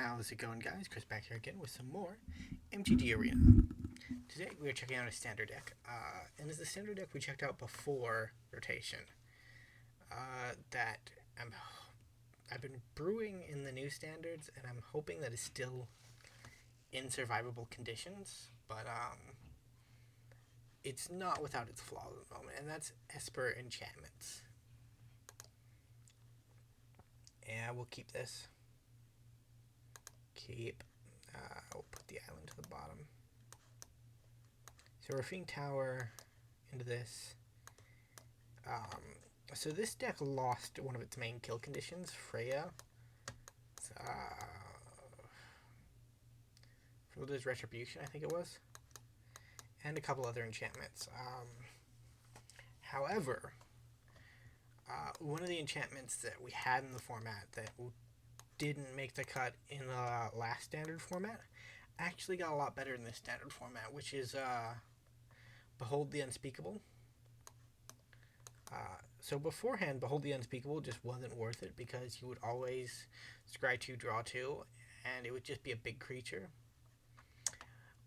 How's it going, guys? Chris back here again with some more MTG Arena. Today we are checking out a standard deck, and it's the standard deck we checked out before rotation. That I've been brewing in the new standards, and I'm hoping that it's still in survivable conditions, but it's not without its flaws at the moment, and that's Esper Enchantments. And we'll keep this. We'll put the island to the bottom. So Rafine Tower into this. So this deck lost one of its main kill conditions, Freya. Fielder's Retribution, I think it was. And a couple other enchantments. However, one of the enchantments that we had in the format that didn't make the cut in the last standard format actually got a lot better in this standard format, which is Behold the Unspeakable. So beforehand, Behold the Unspeakable just wasn't worth it because you would always scry 2, draw 2, and it would just be a big creature.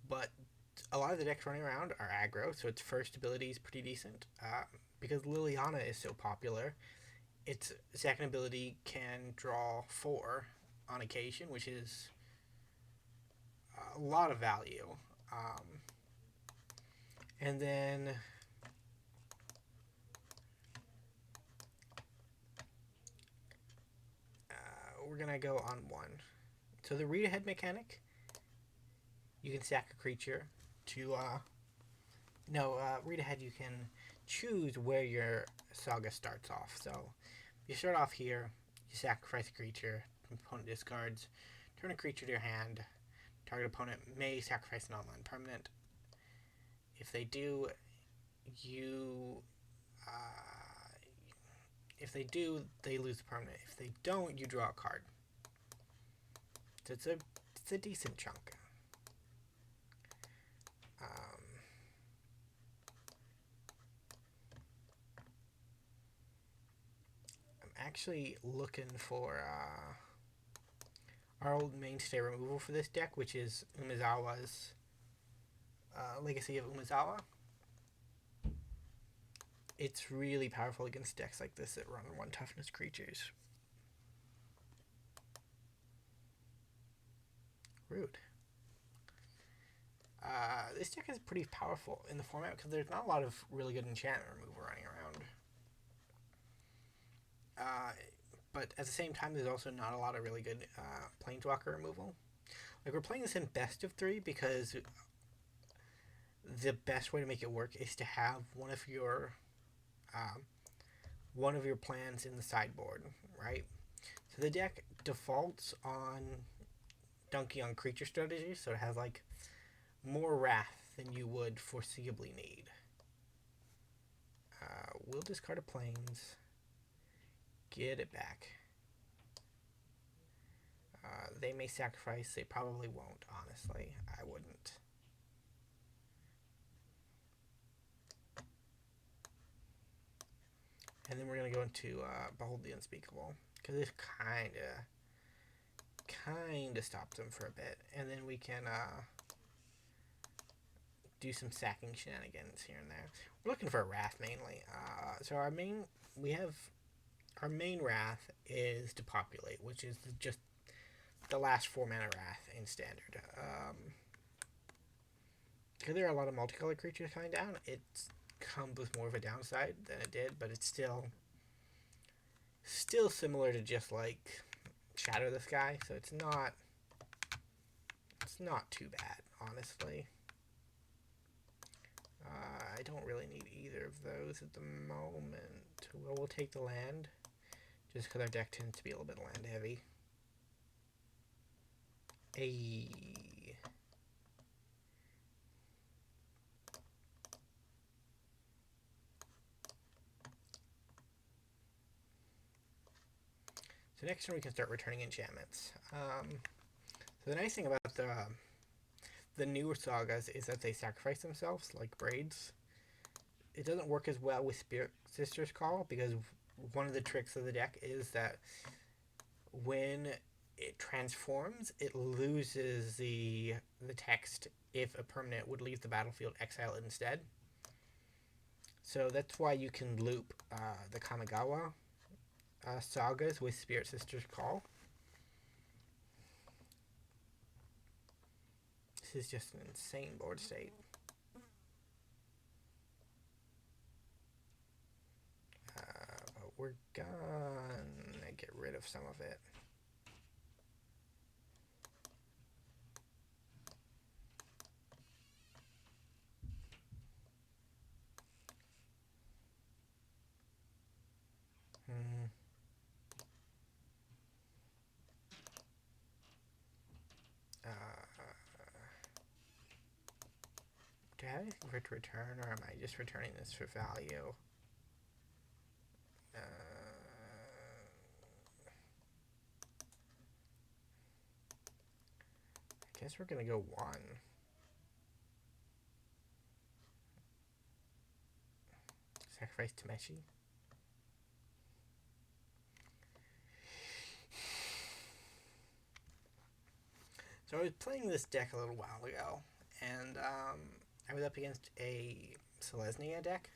But a lot of the decks running around are aggro, so its first ability is pretty decent. Because Liliana is so popular, its second ability can draw 4 on occasion, which is a lot of value. And then we're going to go on 1. So the read ahead mechanic, you can sack a creature to... read ahead, you can choose where your saga starts off. So you start off here, you sacrifice a creature, opponent discards, turn a creature to your hand, target opponent may sacrifice an online permanent. If they do, they lose the permanent. If they don't, you draw a card. So it's a decent chunk. I'm actually looking for our old mainstay removal for this deck, which is Umezawa's Legacy of Umezawa. It's really powerful against decks like this that run 1 toughness creatures. Rude. This deck is pretty powerful in the format because there's not a lot of really good enchantment removal running around. But at the same time, there's also not a lot of really good planeswalker removal. Like, we're playing this in best of 3 because the best way to make it work is to have one of your plans in the sideboard, right? So the deck defaults on dunking on creature strategy, so it has like more wrath than you would foreseeably need. We'll discard a plains, get it back. They may sacrifice, they probably won't, honestly. I wouldn't. And then we're going to go into Behold the Unspeakable, because this kind of stops them for a bit. And then we can do some sacking shenanigans here and there. We're looking for a Wrath mainly. So our main Wrath is Depopulate, which is just the last 4 mana Wrath in Standard. Because there are a lot of multicolored creatures coming down, it comes with more of a downside than it did, but it's still similar to just like Shadow the Sky, so it's not too bad, honestly. I don't really need either of those at the moment. Well, we'll take the land, just because our deck tends to be a little bit land heavy. So next turn we can start returning enchantments. So the nice thing about the newer sagas is that they sacrifice themselves, like Braids. It doesn't work as well with Spirit Sister's Call, because one of the tricks of the deck is that when it transforms, it loses the text if a permanent would leave the battlefield, exile it instead. So that's why you can loop the Kamigawa sagas with Spirit Sister's Call. This is just an insane board state. But we're gonna get rid of some of it. Do I have anything for it to return, or am I just returning this for value? I guess we're gonna go 1. Sacrifice Tameshi. So I was playing this deck a little while ago, and I was up against a Selesnya deck,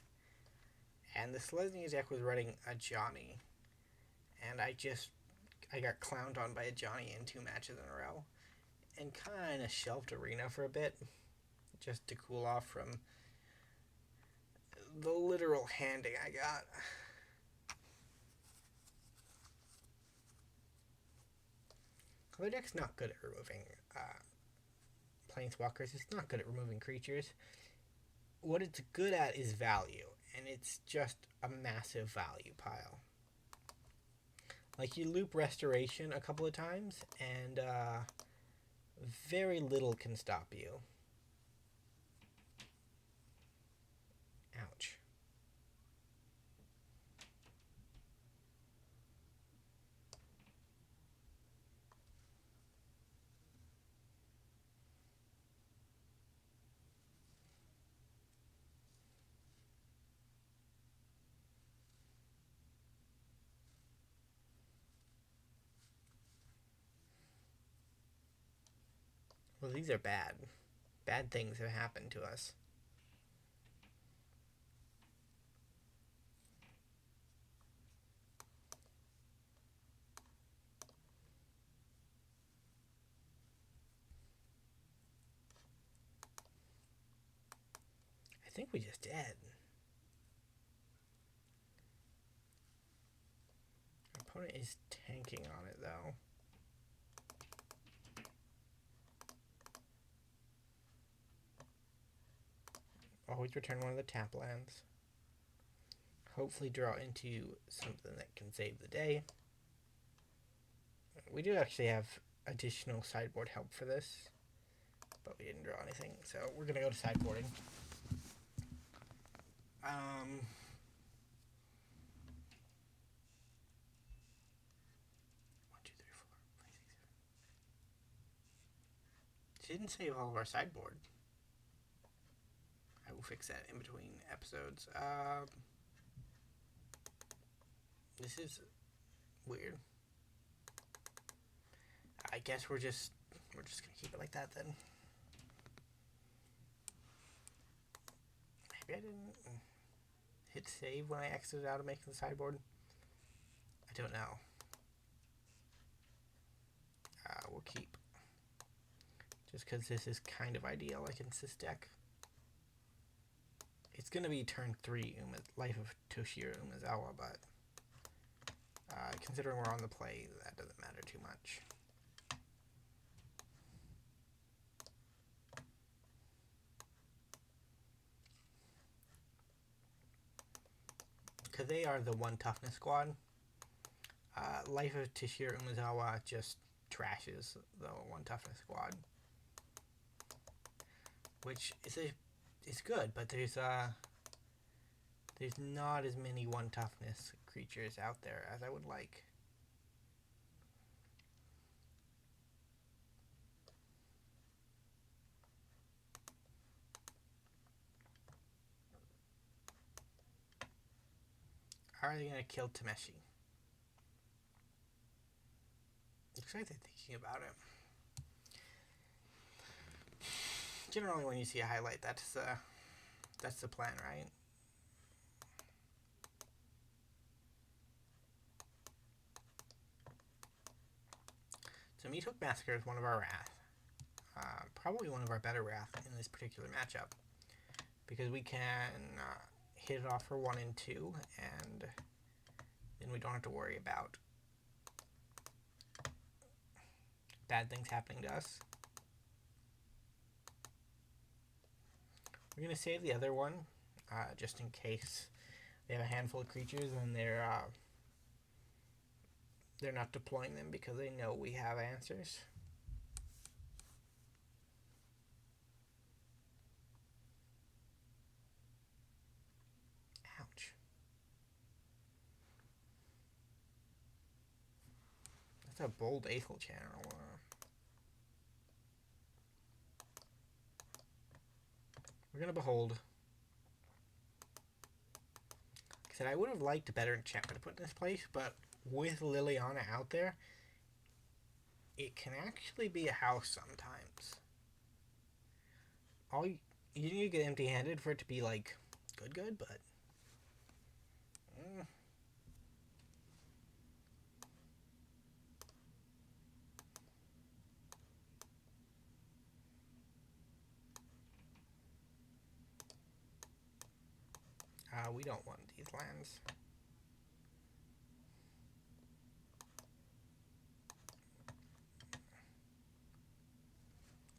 and the Selesnya deck was running a Johnny, and I got clowned on by a Johnny in 2 matches in a row, and kind of shelved Arena for a bit, just to cool off from the literal handing I got. The deck's not good at removing planeswalkers. It's not good at removing creatures. What it's good at is value, and it's just a massive value pile. Like, you loop Restoration a couple of times, and very little can stop you. Ouch. Well, these are bad. Bad things have happened to us. I think we just did. Our opponent is tanking on it, though. Always return one of the tap lands. Hopefully draw into something that can save the day. We do actually have additional sideboard help for this, but we didn't draw anything, so we're gonna go to sideboarding. 1, 2, 3, 4, 5, 6, 7. She didn't save all of our sideboard. I will fix that in between episodes. This is weird. I guess we're just gonna keep it like that then. Maybe I didn't hit save when I exited out of making the sideboard. I don't know. We'll keep. Just because this is kind of ideal against this deck. It's going to be turn 3 Life of Toshiro Umezawa, but considering we're on the play, that doesn't matter too much. Because they are the 1 toughness squad. Life of Toshiro Umezawa just trashes the 1 toughness squad. Which is good, but there's not as many 1 toughness creatures out there as I would like. Are they going to kill Tameshi? excited thinking about it. Generally, when you see a highlight, that's the plan, right? So Meat Hook Massacre is one of our wrath. Probably one of our better wrath in this particular matchup. Because we can hit it off for 1 and 2, and then we don't have to worry about bad things happening to us. We're going to save the other one, just in case they have a handful of creatures and they're not deploying them because they know we have answers. Ouch. That's a bold Aethel channel. We're going to Behold. Like I said, I would have liked a better enchantment to put in this place, but with Liliana out there, it can actually be a house sometimes. You need to get empty-handed for it to be, like, good, but... we don't want these lands.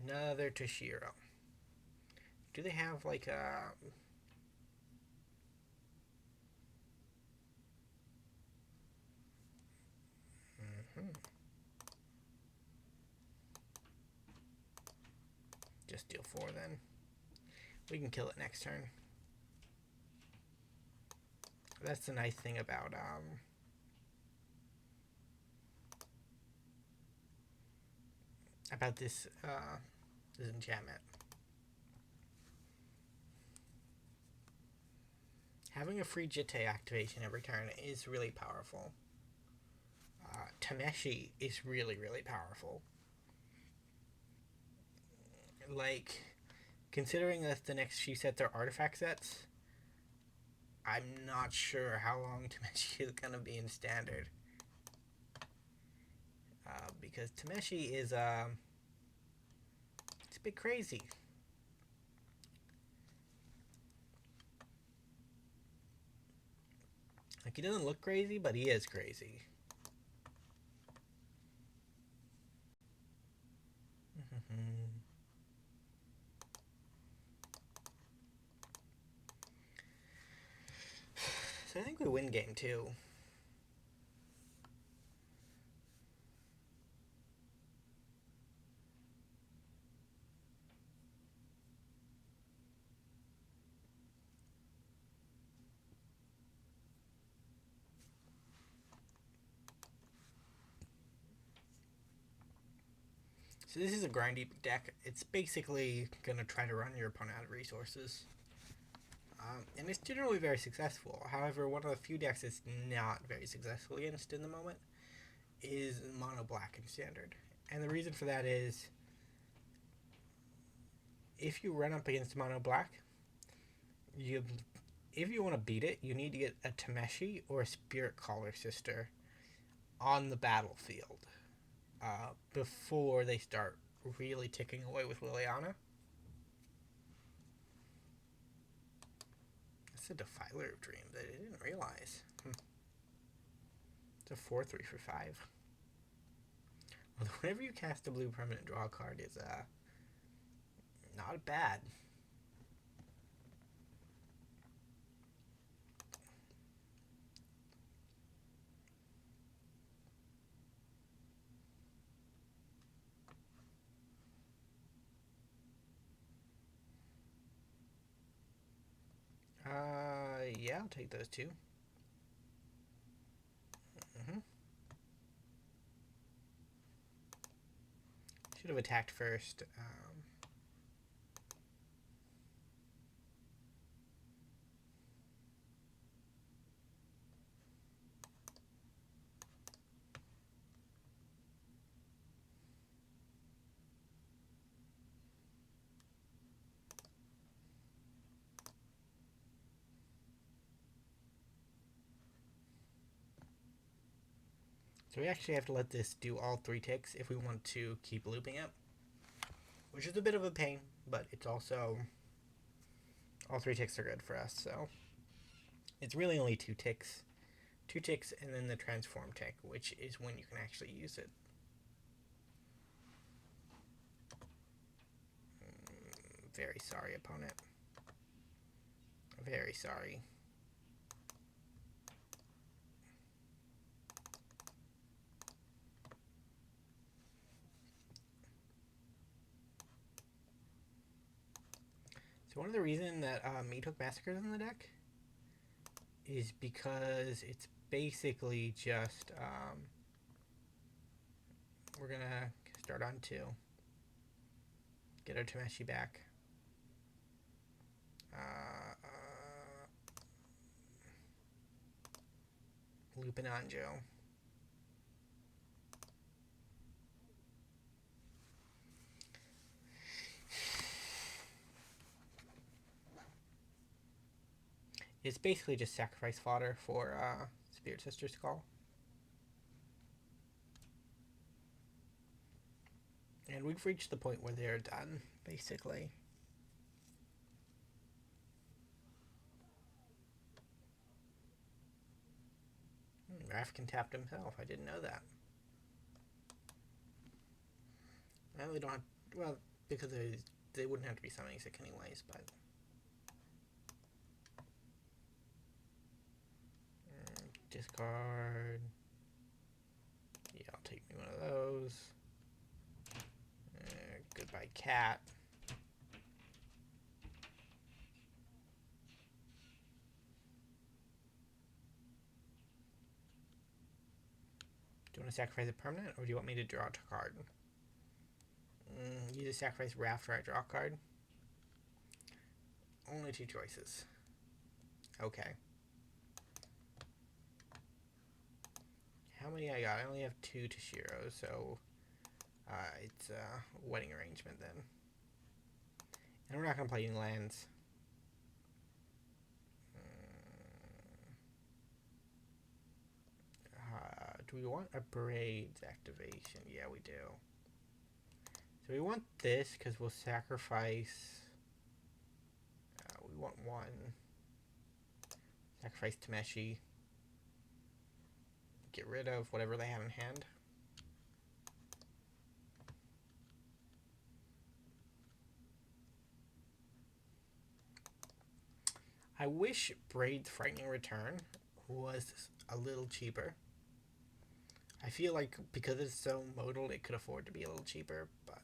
Another Toshiro. Do they have, like, a... Just deal 4 then. We can kill it next turn. That's the nice thing about this enchantment. Having a free Jitte activation every turn is really powerful. Tameshi is really, really powerful. Like, considering that the next few sets are artifact sets, I'm not sure how long Tameshi is going to be in Standard. Because Tameshi is, it's a bit crazy. Like, he doesn't look crazy, but he is crazy. So I think we win game 2. So this is a grindy deck. It's basically going to try to run your opponent out of resources. And it's generally very successful. However, one of the few decks it's not very successful against in the moment is mono black in Standard. And the reason for that is, if you run up against mono black, if you want to beat it, you need to get a Tameshi or a Spirit Caller Sister on the battlefield before they start really ticking away with Liliana. That's a Defiler of Dreams. I didn't realize. It's a 4/3 for 5. Although whenever you cast a blue permanent, draw a card is not bad. Yeah, I'll take those 2. Should have attacked first. So we actually have to let this do all 3 ticks if we want to keep looping it, which is a bit of a pain, but it's also, all 3 ticks are good for us, so it's really only 2 ticks. 2 ticks and then the transform tick, which is when you can actually use it. Very sorry, opponent. Very sorry. So one of the reasons that Meat Hook Massacre is in the deck is because it's basically just, we're gonna start on 2. Get our Tameshi back. Loop and Anjo. It's basically just sacrifice fodder for Spirit Sister's Call. And we've reached the point where they're done, basically. Rafkin tapped himself. I didn't know that. I really don't have... Well, because they wouldn't have to be summoning sick anyways, but... Discard... Yeah, I'll take me one of those. Goodbye, cat. Do you want to sacrifice a permanent, or do you want me to draw a card? Use a sacrifice raft or I draw a card. Only 2 choices. Okay. How many I got? I only have 2 Tashiro, so it's a wedding arrangement then. And we're not going to play any lands. Do we want a Braid's activation? Yeah, we do. So we want this because we'll sacrifice... we want 1. Sacrifice Tameshi. Get rid of whatever they have in hand. I wish Braid's Frightening Return was a little cheaper. I feel like because it's so modal, it could afford to be a little cheaper, but...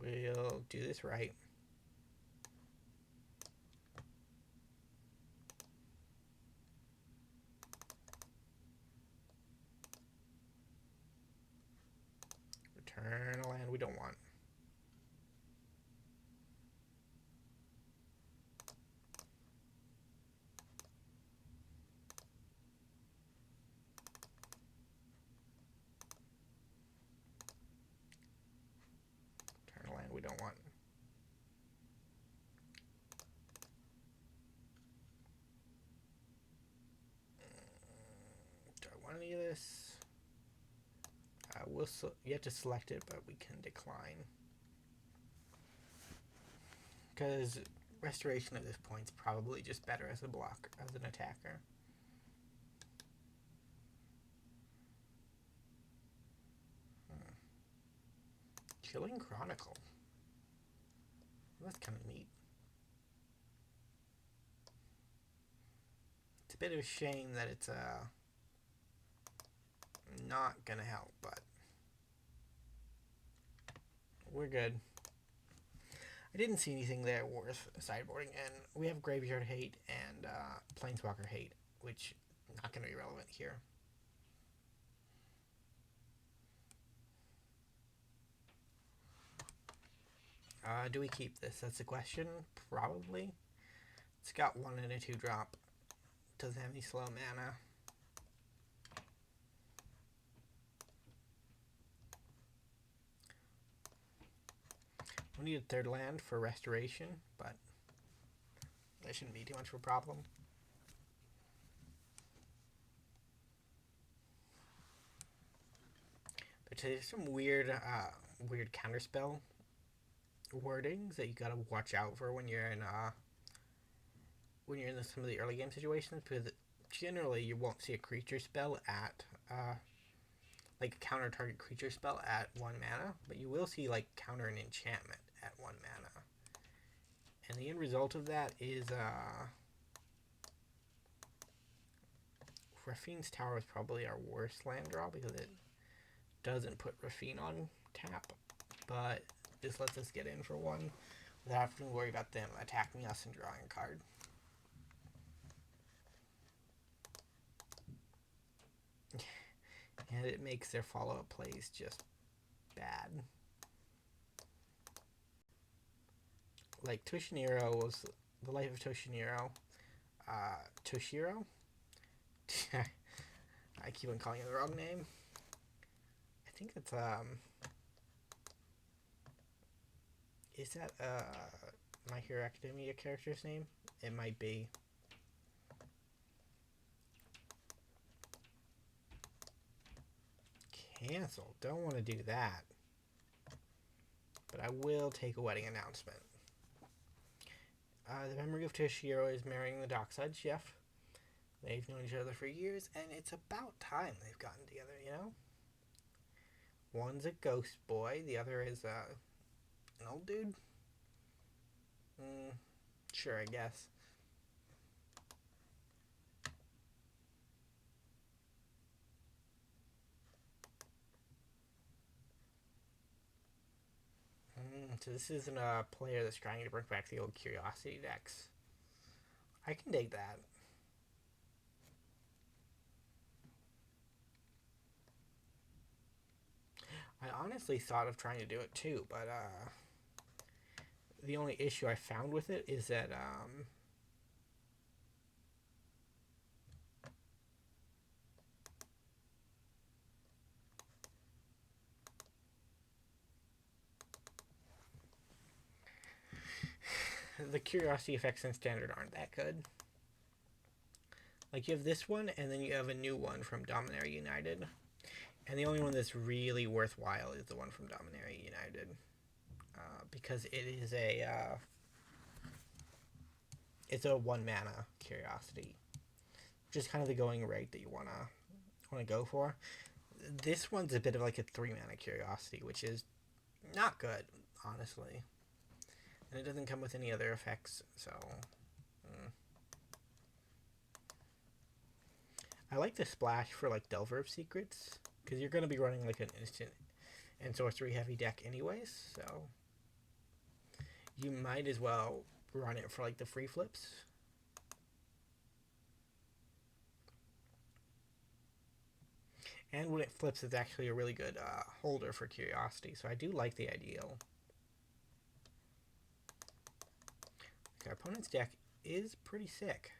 We'll do this right. Return a land we don't want. Return a land we don't want. Do I want any of this? You have to select it, but we can decline. Because restoration at this point is probably just better as a block, as an attacker. Chilling Chronicle. Well, that's kind of neat. It's a bit of a shame that it's not gonna help, but we're good. I didn't see anything there worth sideboarding, and we have Graveyard Hate and Planeswalker Hate, which is not going to be relevant here. Do we keep this? That's the question. Probably. It's got 1 and a 2 drop. Doesn't have any slow mana. We need a third land for restoration, but that shouldn't be too much of a problem. But there's some weird counterspell wordings that you gotta watch out for when you're in some of the early game situations, because generally you won't see a creature spell at like a counter target creature spell at 1 mana, but you will see like counter an enchantment at 1 mana. And the end result of that is Rafine's Tower is probably our worst land draw because it doesn't put Rafine on tap, but this lets us get in for one without having to worry about them attacking us and drawing a card. And it makes their follow-up plays just bad. Like Toshiniro was the life of Toshiniro. Toshiro? I keep on calling it the wrong name. I think it's is that My Hero Academia character's name? It might be. Cancel. Don't want to do that. But I will take a wedding announcement. The memory of Toshiro is marrying the Dockside Chef. They've known each other for years, and it's about time they've gotten together, you know? One's a ghost boy, the other is an old dude? Sure, I guess. So this isn't a player that's trying to bring back the old Curiosity decks. I can dig that. I honestly thought of trying to do it too, but the only issue I found with it is that the Curiosity effects in Standard aren't that good. Like, you have this one, and then you have a new one from Dominaria United. And the only one that's really worthwhile is the one from Dominaria United. Because it is it's a 1 mana Curiosity. Which is kind of the going rate that you wanna go for. This one's a bit of like a 3 mana Curiosity, which is not good, honestly. And it doesn't come with any other effects, so... I like the splash for like Delver of Secrets, because you're going to be running like an instant and sorcery heavy deck anyways, so you might as well run it for like the free flips. And when it flips, it's actually a really good holder for Curiosity, so I do like the ideal. Our opponent's deck is pretty sick.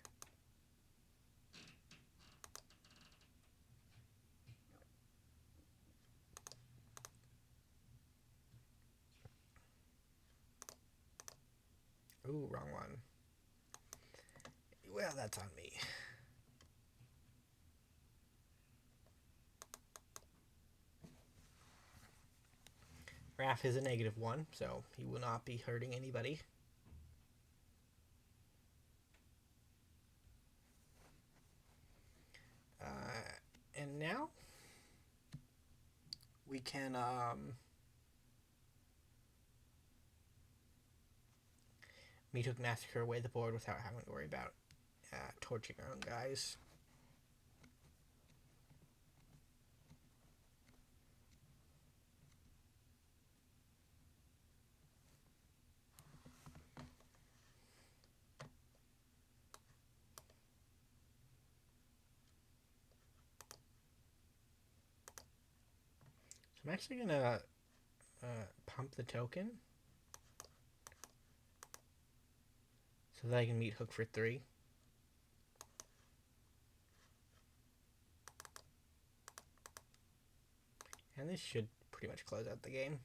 Ooh, wrong one. Well, that's on me. Raph is a -1, so he will not be hurting anybody. And now we can Meathook Massacre away the board without having to worry about torching our own guys. So I'm actually going to pump the token so that I can Meathook for 3. And this should pretty much close out the game.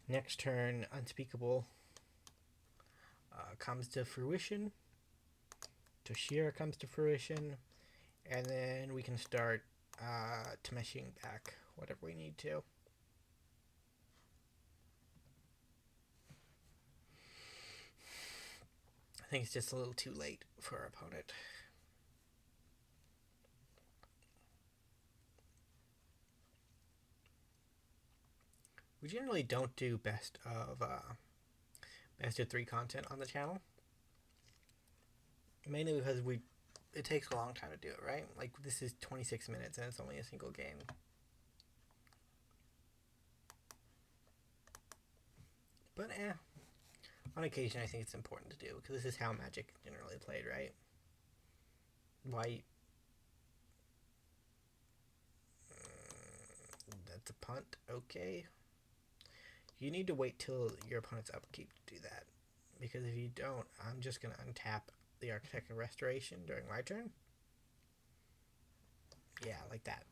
Next turn, Unspeakable comes to fruition. Toshira comes to fruition. And then we can start Tameshing back whatever we need to. I think it's just a little too late for our opponent. We generally don't do best of 3 content on the channel. Mainly because it takes a long time to do it, right? Like, this is 26 minutes and it's only a single game. But on occasion I think it's important to do, because this is how Magic generally played, right? White. That's a punt. Okay. You need to wait till your opponent's upkeep to do that, because if you don't, I'm just going to untap the Architect of Restoration during my turn. Yeah, like that.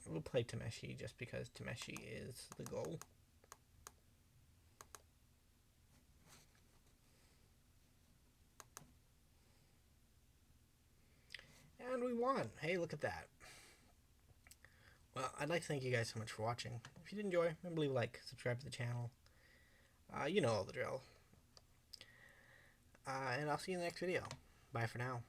We'll play Tameshi just because Tameshi is the goal. And we won. Hey, look at that. Well, I'd like to thank you guys so much for watching. If you did enjoy, remember to leave a like, subscribe to the channel. You know all the drill. And I'll see you in the next video. Bye for now.